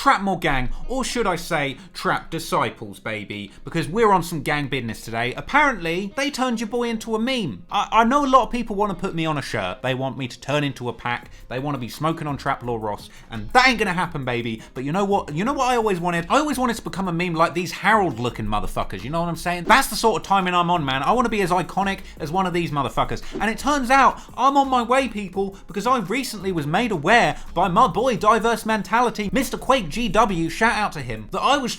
Trapmore Gang, or should I say, Trap Disciples, baby, because we're on some gang business today. Apparently, they turned your boy into a meme. I know a lot of people want to put me on a shirt. They want me to turn into a pack. They want to be smoking on Traplaw Ross, and that ain't gonna happen, baby. But you know what? You know what I always wanted? I always wanted to become a meme like these Harold-looking motherfuckers. You know what I'm saying? That's the sort of timing I'm on, man. I want to be as iconic as one of these motherfuckers. And it turns out I'm on my way, people, because I recently was made aware by my boy Diverse Mentality, Mr. Quake GW, shout out to him, that I was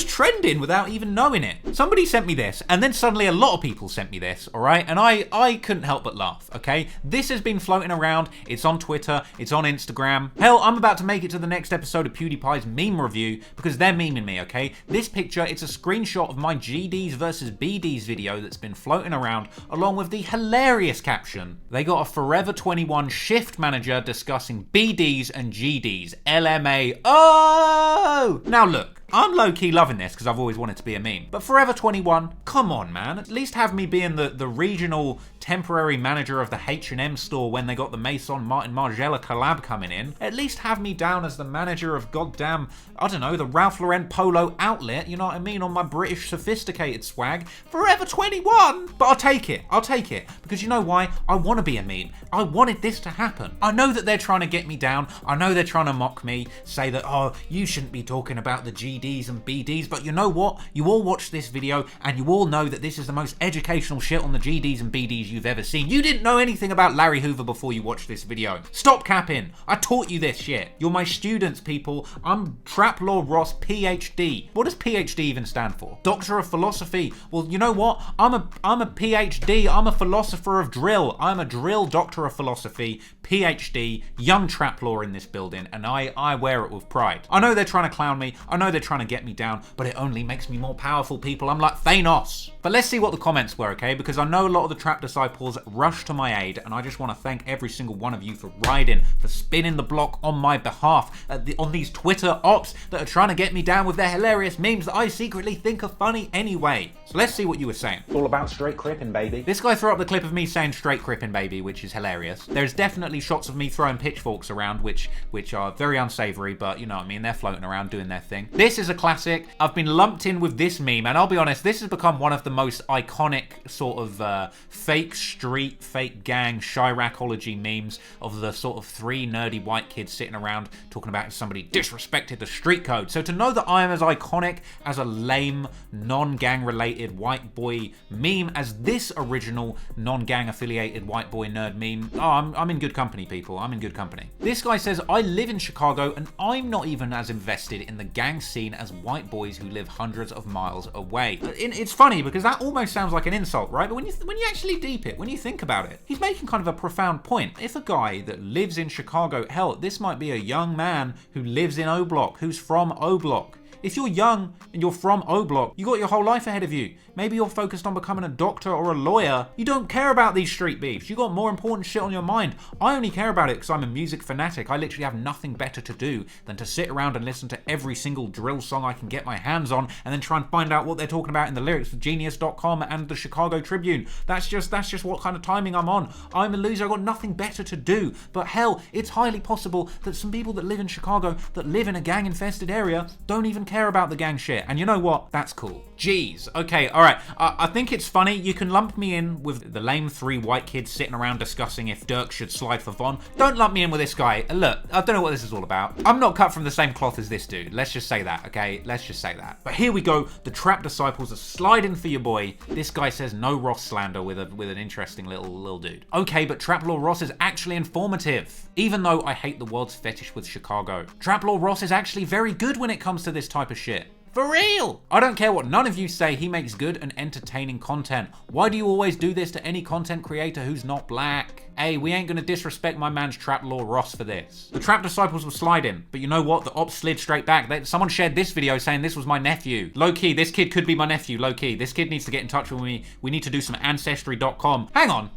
trending without even knowing it. Somebody sent me this, and then suddenly a lot of people sent me this, alright? And I couldn't help but laugh, okay? This has been floating around. It's on Twitter, it's on Instagram. Hell, I'm about to make it to the next episode of PewDiePie's meme review because they're memeing me, okay? This picture, it's a screenshot of my GDs versus BDs video that's been floating around, along with the hilarious caption. They got a Forever 21 shift manager discussing BDs and GDs. LMA. Oh! Now look, I'm low-key loving this because I've always wanted to be a meme. But Forever 21, come on, man. At least have me being the regional temporary manager of the H&M store when they got the Maison Martin Margiela collab coming in. At least have me down as the manager of goddamn, I don't know, the Ralph Lauren Polo outlet, you know what I mean, on my British sophisticated swag. Forever 21! But I'll take it. Because you know why? I want to be a meme. I wanted this to happen. I know that they're trying to get me down. I know they're trying to mock me, say that, oh, you shouldn't be talking about the GDs and BDs, but you know what? You all watched this video and you all know that this is the most educational shit on the GDs and BDs you've ever seen. You didn't know anything about Larry Hoover before you watched this video. Stop capping. I taught you this shit. You're my students, people. I'm Traplaw Ross PhD. What does PhD even stand for? Doctor of Philosophy. Well, you know what? I'm a PhD. I'm a philosopher of drill. I'm a drill doctor of philosophy, PhD, young Traplaw in this building, and I wear it with pride. I know they're trying to clown me. I know they're trying to get me down, but it only makes me more powerful, people. I'm like Thanos. But let's see what the comments were, okay? Because I know a lot of the Trap Disciples rushed to my aid, and I just want to thank every single one of you for riding, for spinning the block on my behalf, on these Twitter ops that are trying to get me down with their hilarious memes that I secretly think are funny anyway. So let's see what you were saying. It's all about straight crippin', baby. This guy threw up the clip of me saying straight crippin', baby, which is hilarious. There's definitely shots of me throwing pitchforks around, which are very unsavory, but you know what I mean, they're floating around doing their thing. This is a classic. I've been lumped in with this meme, and I'll be honest, this has become one of the most iconic sort of fake street, fake gang, Chiracology memes of the sort of three nerdy white kids sitting around talking about if somebody disrespected the street code. So to know that I am as iconic as a lame, non-gang related white boy meme as this original non-gang affiliated white boy nerd meme, oh, I'm in good company, people. I'm in good company. This guy says, I live in Chicago and I'm not even as invested in the gang scene as white boys who live hundreds of miles away. It's funny because that almost sounds like an insult, right? But when you actually deep it, when you think about it, he's making kind of a profound point. If a guy that lives in Chicago, hell, this might be a young man who lives in O Block, who's from O Block. If you're young and you're from O Block, you got your whole life ahead of you. Maybe you're focused on becoming a doctor or a lawyer. You don't care about these street beefs. You got more important shit on your mind. I only care about it because I'm a music fanatic. I literally have nothing better to do than to sit around and listen to every single drill song I can get my hands on and then try and find out what they're talking about in the lyrics of Genius.com and the Chicago Tribune. That's just what kind of timing I'm on. I'm a loser. I've got nothing better to do. But hell, it's highly possible that some people that live in Chicago, that live in a gang-infested area, don't even care about the gang shit. And you know what? That's cool. Jeez. Okay, alright. I think it's funny. You can lump me in with the lame three white kids sitting around discussing if Dirk should slide for Von. Don't lump me in with this guy. Look, I don't know what this is all about. I'm not cut from the same cloth as this dude. Let's just say that, okay? Let's just say that. But here we go. The Trap Disciples are sliding for your boy. This guy says no Ross slander with an interesting little dude. Okay, but Traplaw Ross is actually informative. Even though I hate the world's fetish with Chicago, Traplaw Ross is actually very good when it comes to this type of shit. For real! I don't care what none of you say, he makes good and entertaining content. Why do you always do this to any content creator who's not black? Hey, we ain't gonna disrespect my man's Traplaw Ross for this. The Trap Disciples were sliding, but you know what? The ops slid straight back. Someone shared this video saying this was my nephew. Low key, this kid could be my nephew, low key. This kid needs to get in touch with me. We need to do some Ancestry.com. Hang on.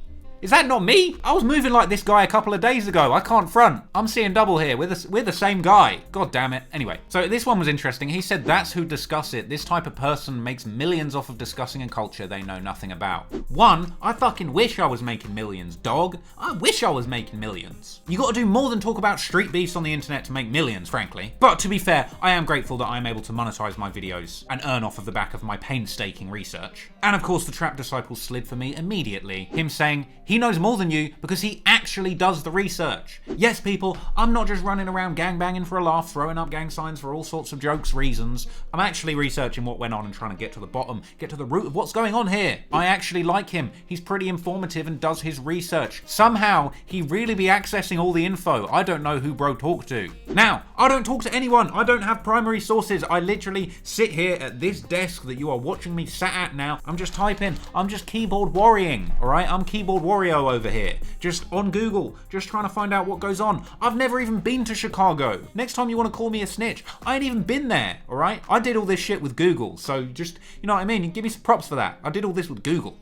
Is that not me? I was moving like this guy a couple of days ago. I can't front. I'm seeing double here. We're the same guy. God damn it. Anyway, so this one was interesting. He said that's who discuss it. This type of person makes millions off of discussing a culture they know nothing about. One, I fucking wish I was making millions, dog. I wish I was making millions. You gotta do more than talk about street beefs on the internet to make millions, frankly. But to be fair, I am grateful that I'm able to monetize my videos and earn off of the back of my painstaking research. And of course, the Trap Disciple slid for me immediately. Him saying he knows more than you because he actually does the research. Yes, people, I'm not just running around gangbanging for a laugh, throwing up gang signs for all sorts of jokes, reasons. I'm actually researching what went on and trying to get to the bottom, get to the root of what's going on here. I actually like him. He's pretty informative and does his research. Somehow, he really be accessing all the info. I don't know who bro talked to. Now, I don't talk to anyone. I don't have primary sources. I literally sit here at this desk that you are watching me sat at now. I'm just typing. I'm just keyboard worrying, all right? I'm keyboard Wario over here. Just on Google, just trying to find out what goes on. I've never even been to Chicago. Next time you want to call me a snitch, I ain't even been there, all right? I did all this shit with Google, so just, you know what I mean? Give me some props for that. I did all this with Google.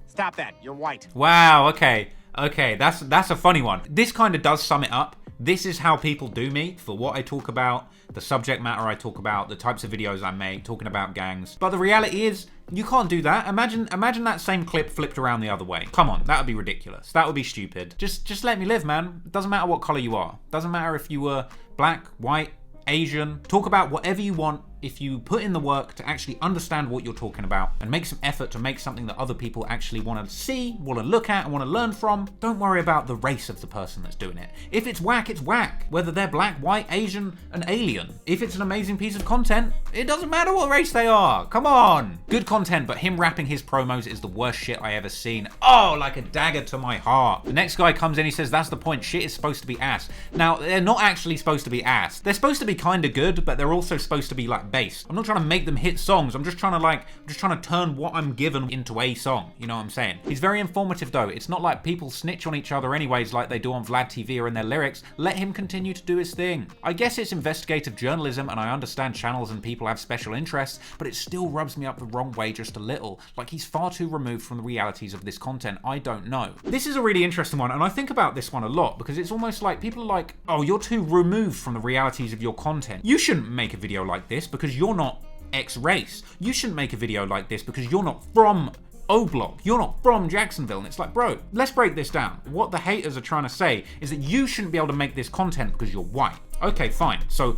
Stop that, you're white. Wow, okay, that's a funny one. This kind of does sum it up. This is how people do me for what I talk about, the subject matter I talk about, the types of videos I make, talking about gangs. But the reality is, you can't do that. Imagine that same clip flipped around the other way. Come on, that would be ridiculous. That would be stupid. Just let me live, man. It doesn't matter what color you are. It doesn't matter if you were black, white, Asian. Talk about whatever you want if you put in the work to actually understand what you're talking about and make some effort to make something that other people actually want to see, want to look at, and want to learn from. Don't worry about the race of the person that's doing it. If it's whack, it's whack. Whether they're black, white, Asian, an alien. If it's an amazing piece of content, it doesn't matter what race they are. Come on. Good content, but him rapping his promos is the worst shit I ever seen. Oh, like a dagger to my heart. The next guy comes in, he says, that's the point. Shit is supposed to be ass. Now, they're not actually supposed to be ass. They're supposed to be kind of good, but they're also supposed to be like bass. I'm not trying to make them hit songs. I'm just trying to turn what I'm given into a song. You know what I'm saying? He's very informative though. It's not like people snitch on each other anyways like they do on Vlad TV or in their lyrics. Let him continue to do his thing. I guess it's investigative journalism and I understand channels and people have special interests, but it still rubs me up the wrong way just a little. Like he's far too removed from the realities of this content. I don't know. This is a really interesting one and I think about this one a lot because it's almost like people are like, oh, you're too removed from the realities of your content. You shouldn't make a video like this because you're not X race. You shouldn't make a video like this because you're not from O Block. You're not from Jacksonville. And it's like, bro, let's break this down. What the haters are trying to say is that you shouldn't be able to make this content because you're white. Okay, fine. So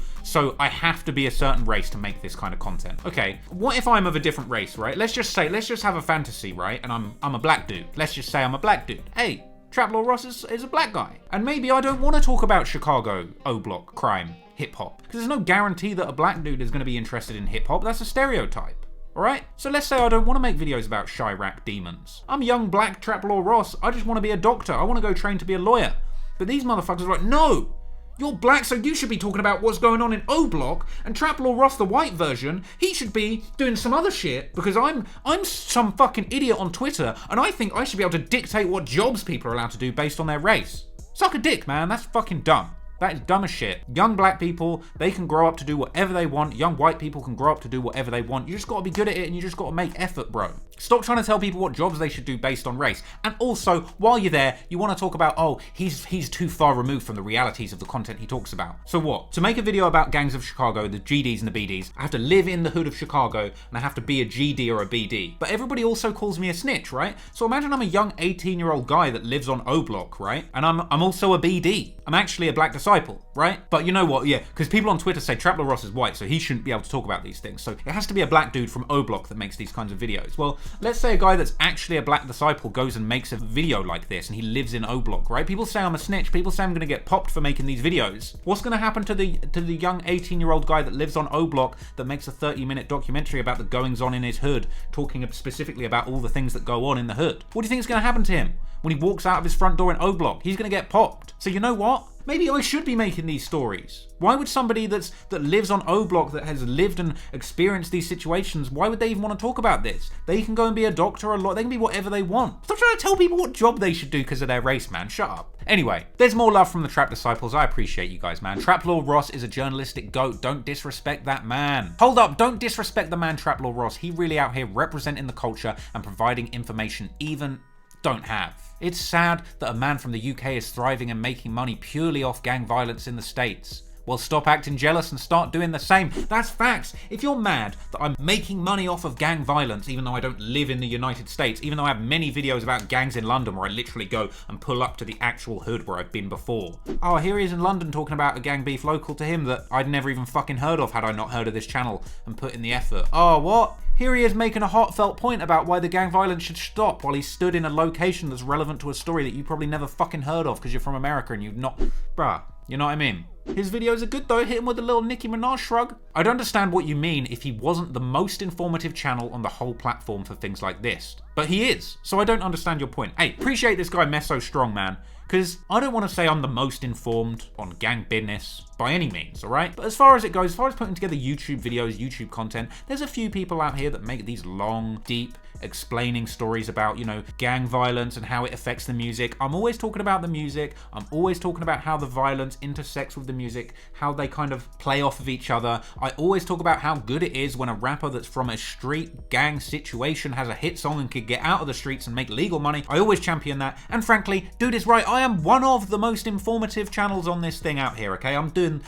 I have to be a certain race to make this kind of content. Okay, what if I'm of a different race, right? Let's just have a fantasy, right? And I'm a black dude. Let's just say I'm a black dude. Hey, Trap Lord Ross is a black guy. And maybe I don't want to talk about Chicago, O Block, crime, hip hop. Because there's no guarantee that a black dude is going to be interested in hip hop. That's a stereotype. Alright? So let's say I don't want to make videos about Chirac demons. I'm young black Trap Lord Ross. I just want to be a doctor. I want to go train to be a lawyer. But these motherfuckers are like, no! You're black, so you should be talking about what's going on in O Block, and Trap Lord Ross, the white version, he should be doing some other shit because I'm some fucking idiot on Twitter, and I think I should be able to dictate what jobs people are allowed to do based on their race. Suck a dick, man. That's fucking dumb. That is dumb as shit. Young black people, they can grow up to do whatever they want. Young white people can grow up to do whatever they want. You just gotta be good at it and you just gotta make effort, bro. Stop trying to tell people what jobs they should do based on race. And also, while you're there, you wanna talk about, oh, he's too far removed from the realities of the content he talks about. So what? To make a video about gangs of Chicago, the GDs and the BDs, I have to live in the hood of Chicago and I have to be a GD or a BD. But everybody also calls me a snitch, right? So imagine I'm a young 18-year-old guy that lives on O Block, right? And I'm also a BD. I'm actually a black disciple, right? But you know what? Yeah, because people on Twitter say Trap Lord Ross is white, so he shouldn't be able to talk about these things. So it has to be a black dude from O Block that makes these kinds of videos. Well, let's say a guy that's actually a black disciple goes and makes a video like this and he lives in O Block, right? People say I'm a snitch. People say I'm going to get popped for making these videos. What's going to happen to the young 18-year-old guy that lives on O Block that makes a 30-minute documentary about the goings-on in his hood, talking specifically about all the things that go on in the hood? What do you think is going to happen to him when he walks out of his front door in O Block? He's going to get popped. So you know what? Maybe I should be making these stories. Why would somebody that lives on O Block, that has lived and experienced these situations, why would they even want to talk about this? They can go and be a doctor, they can be whatever they want. Stop trying to tell people what job they should do because of their race, man. Shut up. Anyway, there's more love from the Trap Disciples. I appreciate you guys, man. Trap Lord Ross is a journalistic goat. Don't disrespect that man. Hold up, don't disrespect the man Trap Lord Ross. He really out here representing the culture and providing information even don't have. It's sad that a man from the UK is thriving and making money purely off gang violence in the States. Well, stop acting jealous and start doing the same. That's facts. If you're mad that I'm making money off of gang violence, even though I don't live in the United States, even though I have many videos about gangs in London where I literally go and pull up to the actual hood where I've been before. Oh, here he is in London talking about a gang beef local to him that I'd never even fucking heard of had I not heard of this channel and put in the effort. Oh, what? Here he is making a heartfelt point about why the gang violence should stop while he stood in a location that's relevant to a story that you probably never fucking heard of because you're from America and you've not... Bruh, you know what I mean? His videos are good though, hit him with a little Nicki Minaj shrug. I'd understand what you mean if he wasn't the most informative channel on the whole platform for things like this. But he is, so I don't understand your point. Hey, appreciate this guy Meso strong, man. Because I don't want to say I'm the most informed on gang business by any means, alright? But as far as it goes, as far as putting together YouTube videos, YouTube content, there's a few people out here that make these long, deep, explaining stories about, you know, gang violence and how it affects the music. I'm always talking about the music. I'm always talking about how the violence intersects with the music, how they kind of play off of each other. I always talk about how good it is when a rapper that's from a street gang situation has a hit song and could get out of the streets and make legal money. I always champion that. And frankly, dude is right. I am one of the most informative channels on this thing out here, okay? I'm doing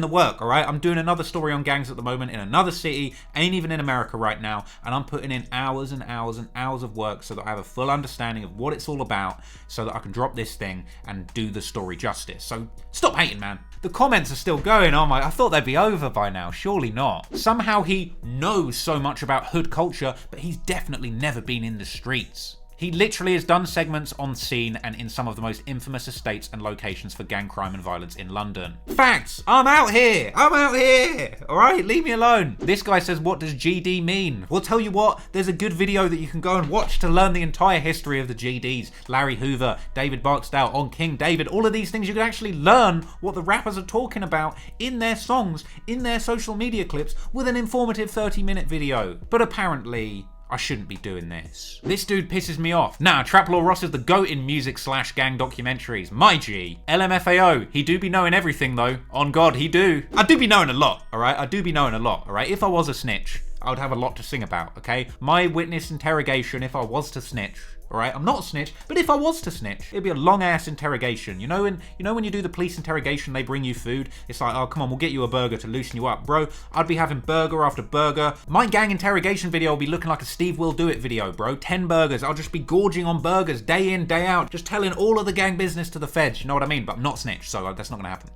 the work, all right? I'm doing another story on gangs at the moment in another city, ain't even in America right now, and I'm putting in hours and hours and hours of work so that I have a full understanding of what it's all about so that I can drop this thing and do the story justice. So stop hating, man. The comments are still going. Oh my, I thought they'd be over by now. Surely not. Somehow he knows so much about hood culture, but he's definitely never been in the streets. He literally has done segments on scene and in some of the most infamous estates and locations for gang crime and violence in London. Facts! I'm out here! I'm out here! Alright, leave me alone. This guy says, what does GD mean? Well, tell you what, there's a good video that you can go and watch to learn the entire history of the GDs. Larry Hoover, David Barksdale, on King David, all of these things. You can actually learn what the rappers are talking about in their songs, in their social media clips, with an informative 30-minute video. But apparently, I shouldn't be doing this. This dude pisses me off. Nah, Trap Lord Ross is the GOAT in music/gang documentaries. My G. LMFAO, he do be knowing everything though. On God, he do. I do be knowing a lot, alright? I do be knowing a lot, alright? If I was a snitch, I would have a lot to sing about, okay? My witness interrogation, if I was to snitch, alright? I'm not a snitch, but if I was to snitch, it'd be a long-ass interrogation. You know when you do the police interrogation, they bring you food? It's like, oh, come on, we'll get you a burger to loosen you up. Bro, I'd be having burger after burger. My gang interrogation video will be looking like a Steve Will Do It video, bro. 10 burgers. I'll just be gorging on burgers day in, day out, just telling all of the gang business to the feds, you know what I mean? But I'm not snitch, so that's not gonna happen.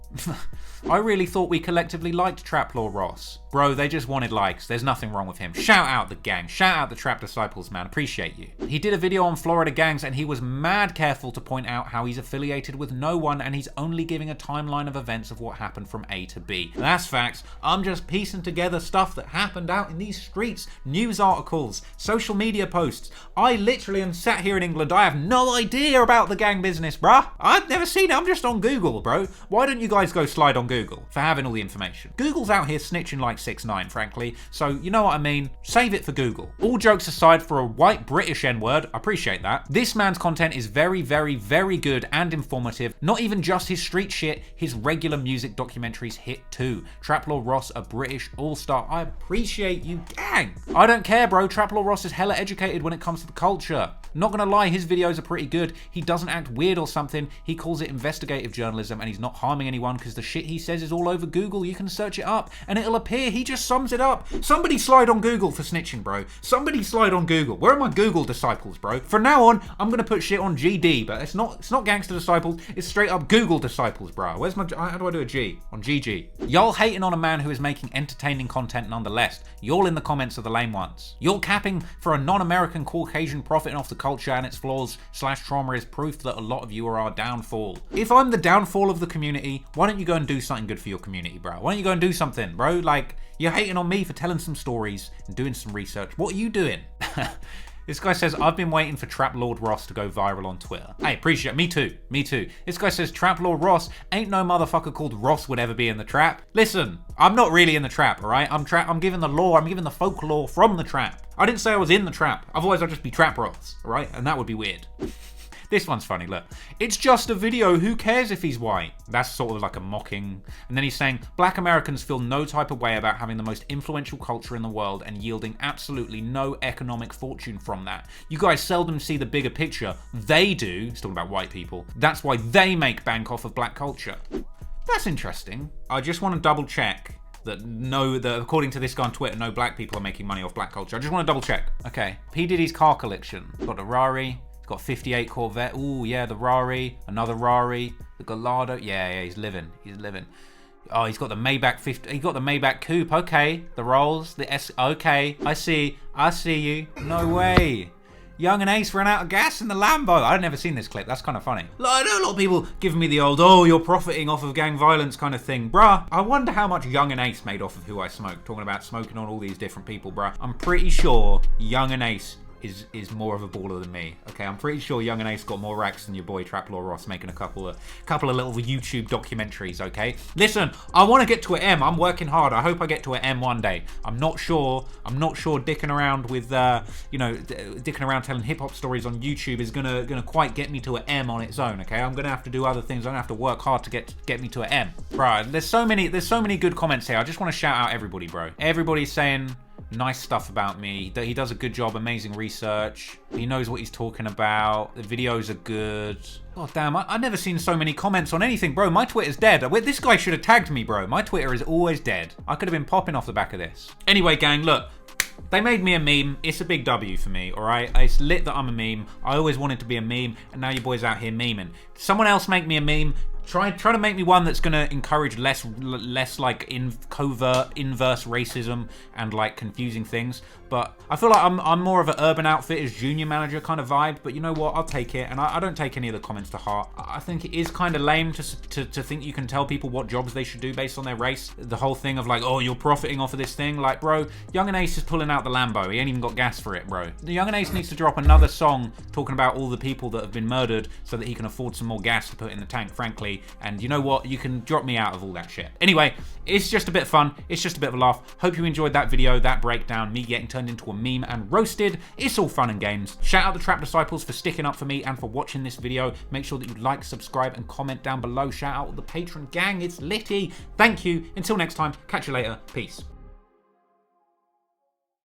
I really thought we collectively liked Trap Lord Ross. Bro, they just wanted likes. There's nothing wrong with him. Shout out the gang. Shout out the Trap Disciples, man. Appreciate you. He did a video on Florida gangs and he was mad careful to point out how he's affiliated with no one and he's only giving a timeline of events of what happened from A to B. That's facts. I'm just piecing together stuff that happened out in these streets. News articles, social media posts. I literally am sat here in England. I have no idea about the gang business, bruh. I've never seen it. I'm just on Google, bro. Why don't you guys go slide on Google for having all the information? Google's out here snitching like 6ix9ine, frankly. So you know what I mean? Save it for Google. All jokes aside, for a white British N-word, I appreciate that. This man's content is very, very, very good and informative. Not even just his street shit, his regular music documentaries hit too. Trap Lord Ross, a British all-star. I appreciate you, gang. I don't care, bro. Trap Lord Ross is hella educated when it comes to the culture. Not gonna lie, his videos are pretty good. He doesn't act weird or something. He calls it investigative journalism and he's not harming anyone because the shit he says is all over Google. You can search it up and it'll appear. He just sums it up. Somebody slide on Google for snitching, bro. Somebody slide on Google. Where are my Google disciples, bro? From now on, I'm gonna put shit on GD, but it's not Gangster Disciples. It's straight up Google Disciples, bro. Where's my, how do I do a G? On GG. Y'all hating on a man who is making entertaining content nonetheless. Y'all in the comments are the lame ones. Y'all capping for a non-American Caucasian profiting off the culture and its flaws/trauma is proof that a lot of you are our downfall. If I'm the downfall of the community, why don't you go and do something good for your community, bro? Why don't you go and do something, bro? Like, you're hating on me for telling some stories and doing some research. What are you doing? This guy says, I've been waiting for Trap Lord Ross to go viral on Twitter. Hey, appreciate it. Me too. Me too. This guy says, Trap Lord Ross, ain't no motherfucker called Ross would ever be in the trap. Listen, I'm not really in the trap, all right? I'm giving the lore, I'm giving the folklore from the trap. I didn't say I was in the trap. Otherwise, I'd just be Trap Ross, all right? And that would be weird. This one's funny, look. It's just a video, who cares if he's white? That's sort of like a mocking. And then he's saying, black Americans feel no type of way about having the most influential culture in the world and yielding absolutely no economic fortune from that. You guys seldom see the bigger picture. They do. He's talking about white people. That's why they make bank off of black culture. That's interesting. I just want to double check that according to this guy on Twitter, no black people are making money off black culture. I just want to double check. Okay, P. Diddy's car collection. Got a Rari. Got 58 Corvette. Ooh, yeah, the Rari. Another Rari. The Gallardo. Yeah, he's living. He's living. Oh, he's got the Maybach 50. He got the Maybach Coupe. Okay, the Rolls. The S. Okay, I see you. No way. Young and Ace ran out of gas in the Lambo. I'd never seen this clip. That's kind of funny. I know a lot of people giving me the old, oh, you're profiting off of gang violence kind of thing. Bruh, I wonder how much Young and Ace made off of Who I Smoke. Talking about smoking on all these different people, bruh. I'm pretty sure Young and Ace is more of a baller than me. Okay, I'm pretty sure Young and Ace got more racks than your boy Traplaw Ross making a couple of little YouTube documentaries, okay? Listen, I want to get to an M. I'm working hard. I hope I get to an M one day. I'm not sure dicking around with dicking around telling hip-hop stories on YouTube is gonna quite get me to an M on its own, okay? I'm gonna have to do other things. I'm gonna have to work hard to get me to an M. Bro, there's so many good comments here. I just want to shout out everybody, bro. Everybody's saying nice stuff about me. He does a good job, amazing research. He knows what he's talking about. The videos are good. God damn, I've never seen so many comments on anything, bro. My Twitter's dead. This guy should have tagged me, bro. My Twitter is always dead. I could have been popping off the back of this. Anyway, gang, look. They made me a meme. It's a big W for me, all right? It's lit that I'm a meme. I always wanted to be a meme, and now your boy's out here memeing. Someone else make me a meme. Try to make me one that's gonna encourage less like covert inverse racism and like confusing things. But I feel like I'm more of an Urban Outfitters junior manager kind of vibe. But you know what? I'll take it, and I don't take any of the comments to heart. I think it is kind of lame to think you can tell people what jobs they should do based on their race. The whole thing of like, oh, you're profiting off of this thing. Like, bro, Young and Ace is pulling out the Lambo. He ain't even got gas for it, bro. The Young and Ace needs to drop another song talking about all the people that have been murdered so that he can afford some more gas to put in the tank, frankly. And you know what? You can drop me out of all that shit. Anyway, it's just a bit of fun. It's just a bit of a laugh. Hope you enjoyed that video, that breakdown, me getting turned into a meme and roasted. It's all fun and games. Shout out the Trap Disciples for sticking up for me and for watching this video. Make sure that you like, subscribe, and comment down below. Shout out the Patreon gang. It's litty. Thank you. Until next time, catch you later. Peace.